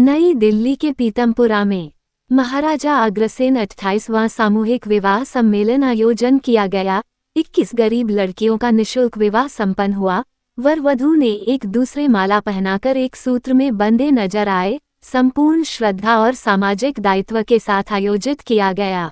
नई दिल्ली के पीतमपुरा में महाराजा अग्रसेन 28वां सामूहिक विवाह सम्मेलन आयोजन किया गया। 21 गरीब लड़कियों का निशुल्क विवाह संपन्न हुआ। वर वधू ने एक दूसरे माला पहनाकर एक सूत्र में बंधे नजर आए। संपूर्ण श्रद्धा और सामाजिक दायित्व के साथ आयोजित किया गया।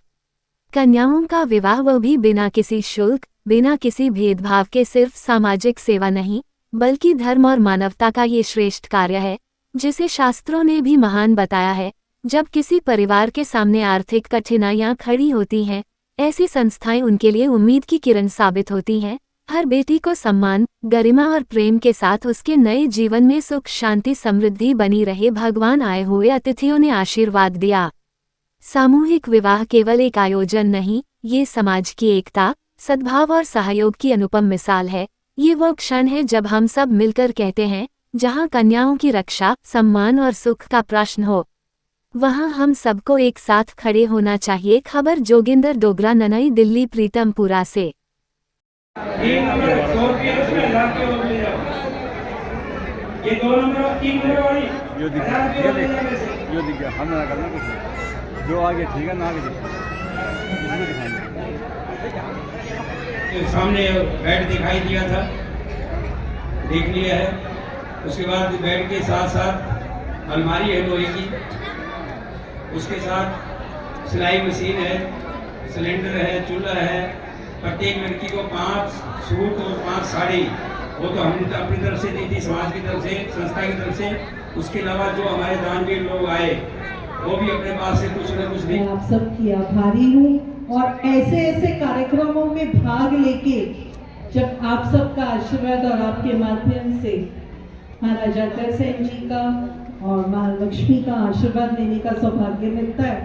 कन्याओं का विवाह वो भी बिना किसी शुल्क, बिना किसी भेदभाव के सिर्फ सामाजिक सेवा नहीं, बल्कि धर्म और मानवता का ये श्रेष्ठ कार्य है, जिसे शास्त्रों ने भी महान बताया है। जब किसी परिवार के सामने आर्थिक कठिनाइयां खड़ी होती हैं, ऐसी संस्थाएं उनके लिए उम्मीद की किरण साबित होती हैं। हर बेटी को सम्मान, गरिमा और प्रेम के साथ उसके नए जीवन में सुख, शांति, समृद्धि बनी रहे, भगवान आए हुए अतिथियों ने आशीर्वाद दिया। सामूहिक विवाह केवल एक आयोजन नहीं, ये समाज की एकता, सद्भाव और सहयोग की अनुपम मिसाल है। ये वो क्षण है जब हम सब मिलकर कहते हैं, जहां कन्याओं की रक्षा, सम्मान और सुख का प्रश्न हो, वहां हम सबको एक साथ खड़े होना चाहिए। खबर जोगिंदर डोगरा, नई दिल्ली, प्रीतमपुरा से। जो आगे ठीक है ना, आगे सामने बेड दिखाई दिया था, देख लिया है। उसके बाद बेड के साथ साथ अलमारी है लोहे की, उसके साथ सिलाई मशीन है, सिलेंडर है, चूल्हा है। प्रत्येक लड़की को 5 सूट और 5 साड़ी, वो तो हमने अपनी तरफ से दी थी, समाज की तरफ से, संस्था की तरफ से। उसके अलावा जो हमारे दानवीर लोग आए, वो भी अपने पास से कुछ न कुछ दी। मैं आप सबकी आभारी हूँ और ऐसे ऐसे कार्यक्रमों में भाग लेके जब आप सबका आशीर्वाद और आपके माध्यम से महाराजा अग्रसेन जी का और माँ लक्ष्मी का आशीर्वाद लेने का सौभाग्य मिलता है,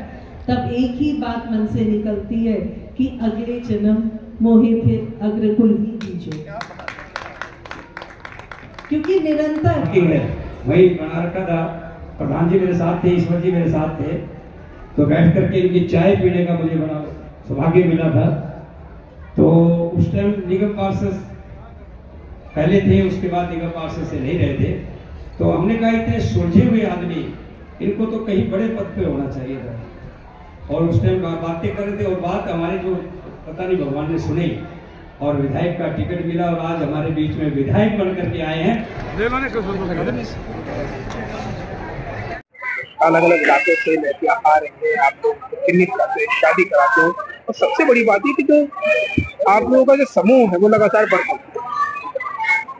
तब एक ही बात मन से निकलती है कि अगले जन्म मोहे फिर अग्रकुल ही दीजिए, क्योंकि निरंतर वही बना रखा था। प्रधान जी मेरे साथ थे, ईश्वर जी मेरे साथ थे, तो बैठ करके इनकी चाय पीने का मुझे बड़ा सौभाग्य मिला था। तो उस टाइम निगम पार्षद पहले थे, उसके बाद निगम पार्षद से नहीं रहे थे। तो हमने कहा इतने सुलझे हुए आदमी, इनको तो कहीं बड़े पद पे होना चाहिए था। और उस टाइम बातें कर रहे थे, और बात हमारे जो पता नहीं भगवान ने सुनी और विधायक का टिकट मिला, और आज हमारे बीच में विधायक बन करके आए हैं। अलग अलग इलाकों से लड़कियां आ रही हैं, आप लोग कितनी कराते हैं, शादी कराते हो, और सबसे बड़ी बात है कि जो आप लोगों का जो समूह है वो लगातार बढ़ता है।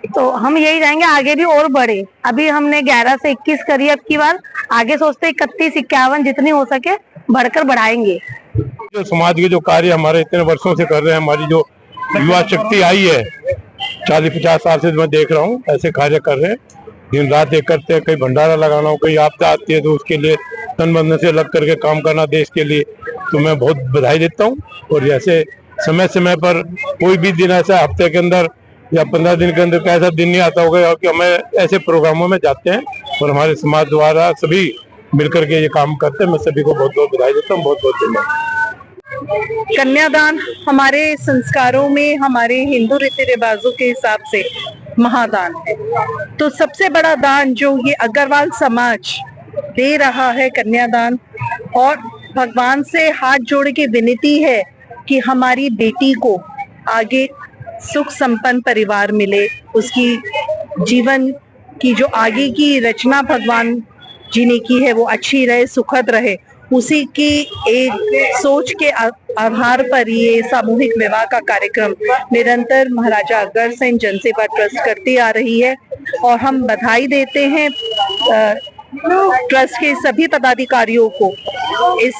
तो हम यही चाहेंगे आगे भी और बढ़े। अभी हमने 11 से 21 करी, अब की बार आगे सोचते 31, 51 जितनी हो सके बढ़कर बढ़ाएंगे। जो समाज के जो कार्य हमारे इतने वर्षों से कर रहे हैं, हमारी जो युवा शक्ति आई है 40-50 साल से मैं देख रहा हूँ, ऐसे कार्य कर रहे हैं, दिन रात एक करते हैं। कहीं भंडारा लगाना हो, कहीं आपदा आती है तो उसके लिए तन मन से लग करके काम करना देश के लिए, तो मैं बहुत बधाई देता हूँ। और जैसे समय समय पर कोई भी दिन ऐसा हफ्ते के अंदर या 15 दिन के अंदर कैसा दिन नहीं आता होगा कि हमें ऐसे प्रोग्रामों में जाते हैं और हमारे समाज द्वारा सभी मिलकर के ये काम करते हैं। मैं सभी को बहुत बहुत बधाई देता हूँ, बहुत बहुत धन्यवाद। कन्यादान हमारे संस्कारों में, हमारे हिंदू रीति रिवाजों के हिसाब से महादान है। तो सबसे बड़ा दान जो ये अग्रवाल समाज दे रहा है, कन्यादान, और भगवान से हाथ जोड़ के विनती है कि हमारी बेटी को आगे सुख संपन्न परिवार मिले, उसकी जीवन की जो आगे की रचना भगवान जी ने की है वो अच्छी रहे, सुखद रहे। उसी की एक सोच के आधार पर ये सामूहिक विवाह का कार्यक्रम निरंतर महाराजा अग्रसेन जनसेवा ट्रस्ट करती आ रही है। और हम बधाई देते हैं ट्रस्ट के सभी पदाधिकारियों को इस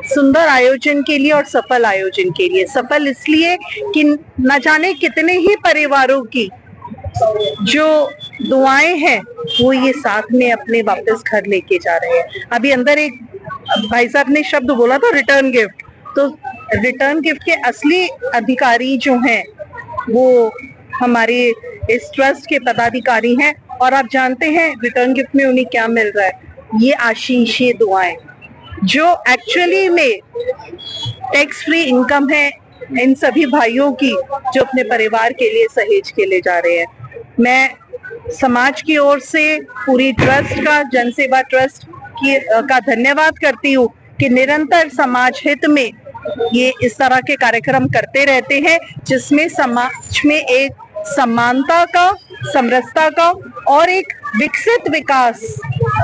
सुंदर आयोजन के लिए और सफल आयोजन के लिए। सफल इसलिए कि न जाने कितने ही परिवारों की जो दुआएं हैं वो ये साथ में अपने वापस घर लेके जा रहे हैं। अभी अंदर एक भाई साहब ने शब्द बोला था रिटर्न गिफ्ट, तो रिटर्न गिफ्ट के असली अधिकारी जो हैं वो हमारे इस ट्रस्ट के पदाधिकारी हैं। और आप जानते हैं रिटर्न गिफ्ट में उन्हें क्या मिल रहा है, ये आशीष, ये दुआएं, जो एक्चुअली में टैक्स फ्री इनकम है इन सभी भाइयों की जो अपने परिवार के लिए सहेज के ले जा रहे हैं। मैं समाज की ओर से पूरी ट्रस्ट का, जनसेवा ट्रस्ट का धन्यवाद करती हूँ कि निरंतर समाज हित में ये इस तरह के कार्यक्रम करते रहते हैं, जिसमें समाज में एक समानता का, समरसता का और एक विकसित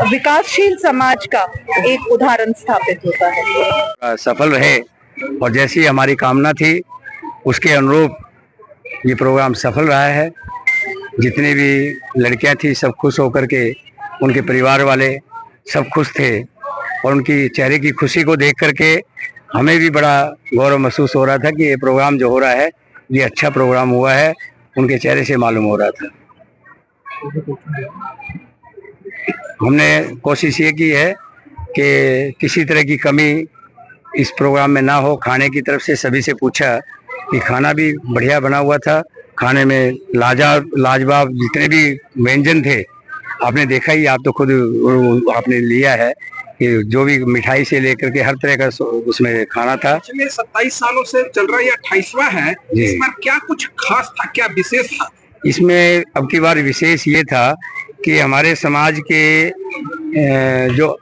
विकासशील समाज का एक उदाहरण स्थापित होता है। सफल रहे और जैसी हमारी कामना थी उसके अनुरूप ये प्रोग्राम सफल रहा है। जितनी भी लड़कियां थी सब खुश होकर के, उनके परिवार वाले सब खुश थे और उनकी चेहरे की खुशी को देख करके हमें भी बड़ा गौरव महसूस हो रहा था कि ये प्रोग्राम जो हो रहा है ये अच्छा प्रोग्राम हुआ है, उनके चेहरे से मालूम हो रहा था। हमने कोशिश ये की है कि किसी तरह की कमी इस प्रोग्राम में ना हो। खाने की तरफ से सभी से पूछा कि खाना भी बढ़िया बना हुआ था, खाने में लाजवाब जितने भी व्यंजन थे आपने देखा ही, आप तो खुद आपने लिया है कि जो भी मिठाई से लेकर के हर तरह का उसमें खाना था। पिछले 27 सालों से चल रहा है, ये 28वां है। इस पर क्या कुछ खास था, क्या विशेष था? इसमें अब की बार विशेष ये था कि हमारे समाज के जो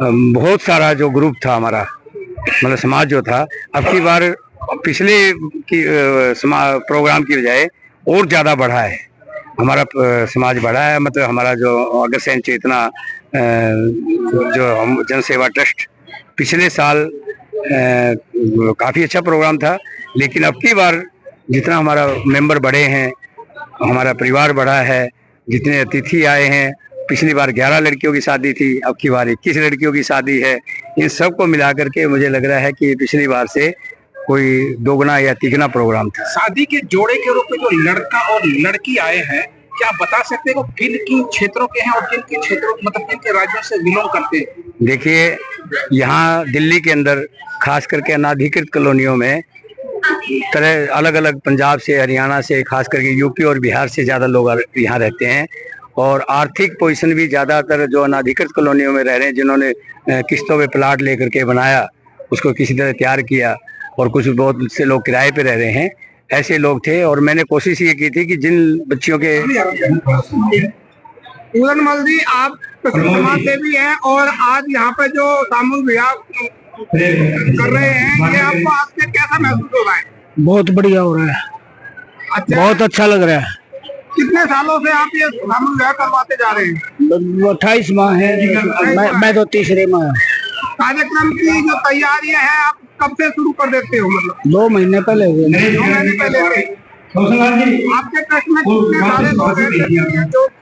बहुत सारा जो ग्रुप था हमारा, मतलब समाज जो था, अब की बार पिछले की प्रोग्राम की बजाय और ज़्यादा बढ़ा है। हमारा समाज बढ़ा है, मतलब हमारा जो अग्रसेन चेतना जो हम जन सेवा ट्रस्ट पिछले साल काफ़ी अच्छा प्रोग्राम था, लेकिन अब की बार जितना हमारा मेंबर बढ़े हैं, हमारा परिवार बढ़ा है, जितने अतिथि आए हैं, पिछली बार 11 लड़कियों की शादी थी, अब की बार 21 लड़कियों की शादी है। इन सब को मिला करके मुझे लग रहा है कि पिछली बार से कोई दोगुना या तिगुना प्रोग्राम था। शादी के जोड़े के रूप में जो लड़का और लड़की आए हैं, क्या बता सकते हैं किन किन क्षेत्रों के हैं और किन किन क्षेत्रों, मतलब किन के राज्यों से बिलोंग करते हैं? देखिए, यहाँ दिल्ली के अंदर खास करके अनाधिकृत कॉलोनियों में तरह अलग अलग, पंजाब से, हरियाणा से, खास करके यूपी और बिहार से ज़्यादा लोग यहाँ रहते हैं। और आर्थिक पोजीशन भी ज़्यादातर जो अनाधिकृत कॉलोनियों में रह रहे हैं, जिन्होंने किस्तों पे प्लाट लेकर के बनाया, उसको किसी तरह तैयार किया, और कुछ बहुत से लोग किराए पे रह रहे हैं, ऐसे लोग थे। और मैंने कोशिश ये की थी कि जिन बच्चियों के पूरनमल जी, आप समाज सेवी हैं और आज यहाँ पे जो सामूहिक विवाह कर रहे हैं, ये आपको आपसे कैसा महसूस हो रहा है? बहुत बढ़िया हो रहा है। अच्छा, बहुत अच्छा लग रहा है। कितने सालों से आप ये सामूहिक विवाह करवाते जा रहे हैं? 28 माह है, मैं तो तीसरे माह है। कार्यक्रम की जो तैयारियां हैं, आप कब से शुरू कर देते हो? मतलब 2 महीने पहले हुए। 2 महीने पहले से। आपके ट्रस्ट में कितने सारे लोग हैं?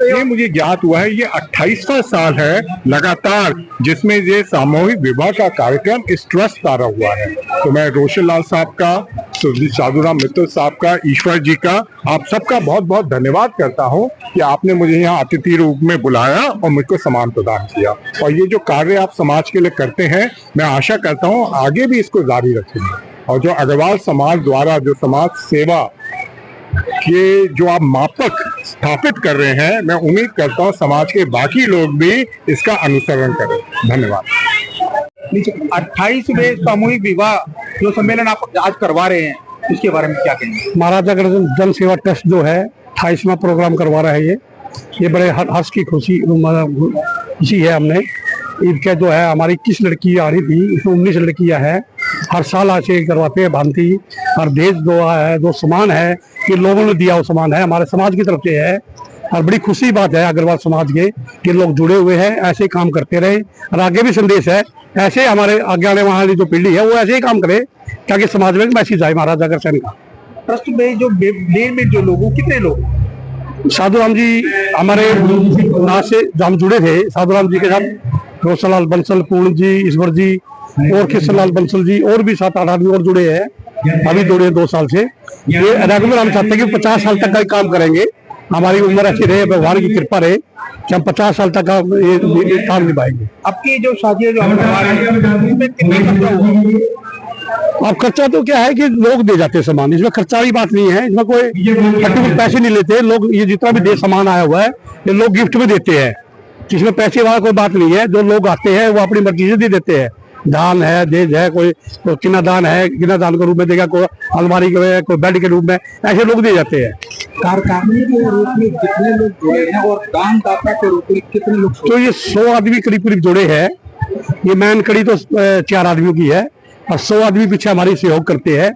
ये मुझे ज्ञात हुआ है, ये 28वां साल है लगातार जिसमें ये सामूहिक विवाह का कार्यक्रम इस ट्रस्ट द्वारा हुआ है। तो मैं रोशन लाल साहब का, साधुराम मित्तल साहब का, ईश्वर जी का, आप सबका बहुत बहुत धन्यवाद करता हूँ कि आपने मुझे यहाँ अतिथि रूप में बुलाया और मुझको सम्मान प्रदान किया। और ये जो कार्य आप समाज के लिए करते हैं, मैं आशा करता हूँ आगे भी इसको जारी रखेंगे। और जो अग्रवाल समाज द्वारा जो समाज सेवा ये जो आप मापक स्थापित कर रहे हैं, मैं उम्मीद करता हूँ समाज के बाकी लोग भी इसका अनुसरण करें। धन्यवाद। 28वें सामूहिक विवाह जो सम्मेलन आप आज करवा रहे हैं, इसके बारे में क्या कहेंगे? महाराजा अग्रसेन जन सेवा ट्रस्ट जो है 28वां प्रोग्राम करवा रहा है। ये बड़े हर्ष की खुशी है। हमने इनके जो है हमारी 21 लड़की आ रही थी, इसमें 19 लड़कियां हैं। हर साल ऐसे करवाते हैं भांति। और देश जो है, जो सम्मान है, ये लोगों ने दिया, वो सम्मान है हमारे समाज की तरफ से है। और बड़ी खुशी बात है अग्रवाल समाज के कि लोग जुड़े हुए हैं, ऐसे काम करते रहे। और आगे भी संदेश है, ऐसे हमारे आगे आने वाली जो पीढ़ी है वो ऐसे ही काम करे, ताकि समाज में मैसेज आए महाराजा अग्रसेन का। ट्रस्ट में जो मेन में जो लोग, कितने लोग? साधुराम जी हमारे नाथ से हम जुड़े थे, साधुराम जी के साथ रोशनलाल बंसल, पूर्ण जी, ईश्वर जी और कृष्णलाल बंसल जी, और भी 7-8 आदमी और जुड़े हैं। अभी जुड़े 2 साल से। ये रेगुलर हम चाहते हैं कि 50 साल तक का काम करेंगे। हमारी उम्र ऐसी रहे, भगवान की कृपा रहे कि हम 50 साल तक का ये काम निभाएंगे। आपकी जो शादी जो हम करवा रहे हैं, इसमें कितना खर्चा हुआ? अब खर्चा तो क्या है कि लोग दे जाते हैं सामान, इसमें खर्चा की बात नहीं है। इसमें कोई पैसे नहीं लेते लोग। ये जितना भी दे सामान आया हुआ है, ये लोग गिफ्ट में देते हैं। इसमें पैसे वाला कोई बात नहीं है। जो लोग आते हैं वो अपनी मर्जी से दे देते हैं। दान है, देज है, कोई किना दान है, किना दान के रूप में देगा, कोई अलमारी के, कोई बेड के रूप में, ऐसे लोग दिए जाते हैं। कारखाने के रूप में कितने लोग जुड़े हैं और दानदाता के रूप में कितने लोग? तो ये 100 आदमी करीब करीब जुड़े हैं। ये मैन कड़ी तो 4 आदमियों की है और 100 आदमी पीछे हमारी सहयोग करते हैं।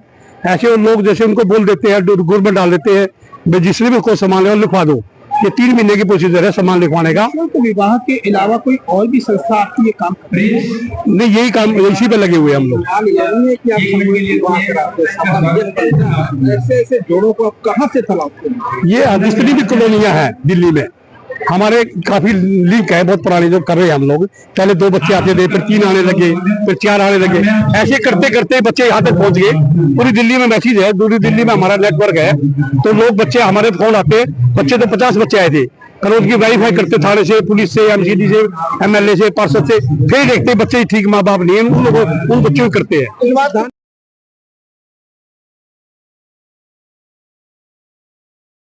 ऐसे लोग जैसे उनको बोल देते हैं, गुड़ में डाल देते हैं, भाई जिसने भी कोई सामान है लिखवा दो। ये 3 महीने की प्रोसीजर है सामान लिखवाने का। तो विवाह के अलावा कोई और भी संस्था आपकी ये काम कर रही है? नहीं, यही काम इसी पे लगे हुए हैं हम लोग। नहीं है कि आप विवाह कराते हैं, ऐसे ऐसे जोड़ों को आप कहाँ से तलाशते हैं? ये जितनी भी कॉलोनियां हैं दिल्ली में, हमारे काफी लिंक है, बहुत पुराने जो कर रहे हैं हम लोग। पहले 2 बच्चे आते थे, फिर 3 आने लगे, फिर 4 आने लगे, ऐसे करते करते बच्चे यहाँ तक पहुंच गए। पूरी दिल्ली में मैसेज है, पूरी दिल्ली में हमारा नेटवर्क है। तो लोग बच्चे हमारे फोन आते, बच्चे तो 50 बच्चे आए थे, कल उनकी वेरीफाई करते थाने से, पुलिस से, MCD से, MLA से, पार्षद से, फिर देखते बच्चे ठीक माँ बाप नहीं है, उन बच्चों को करते हैं।